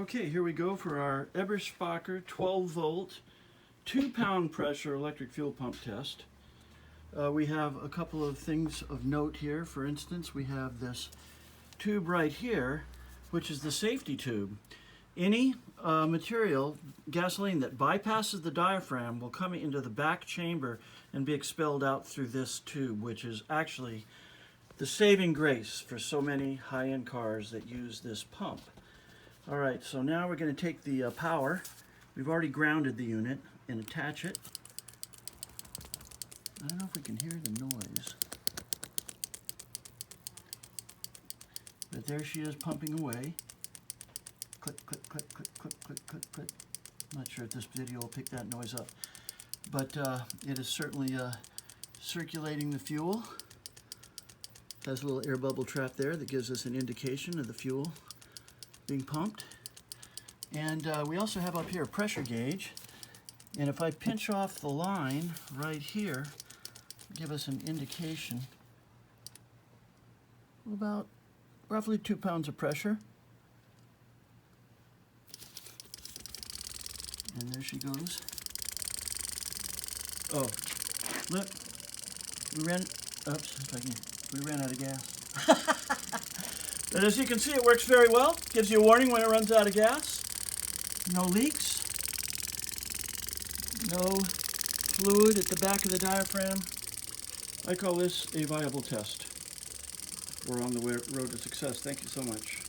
Okay, here we go for our Eberspacher 12 volt, 2-pound pressure electric fuel pump test. We have a couple of things of note here. For instance, we have this tube right here, which is the safety tube. Any material, gasoline that bypasses the diaphragm will come into the back chamber and be expelled out through this tube, which is actually the saving grace for so many high-end cars that use this pump. All right, so now we're going to take the power. We've already grounded the unit and attach it. I don't know if we can hear the noise. But there she is pumping away. Click, click, click, click, click, click, click, click. I'm not sure if this video will pick that noise up. But it is certainly circulating the fuel. It has a little air bubble trap there that gives us an indication of the fuel being pumped. And we also have up here a pressure gauge. And if I pinch off the line right here, give us an indication of about roughly 2 pounds of pressure. And there she goes. Oh, look, we ran out of gas. But as you can see, it works very well. Gives you a warning when it runs out of gas. No leaks. No fluid at the back of the diaphragm. I call this a viable test. We're on the road to success. Thank you so much.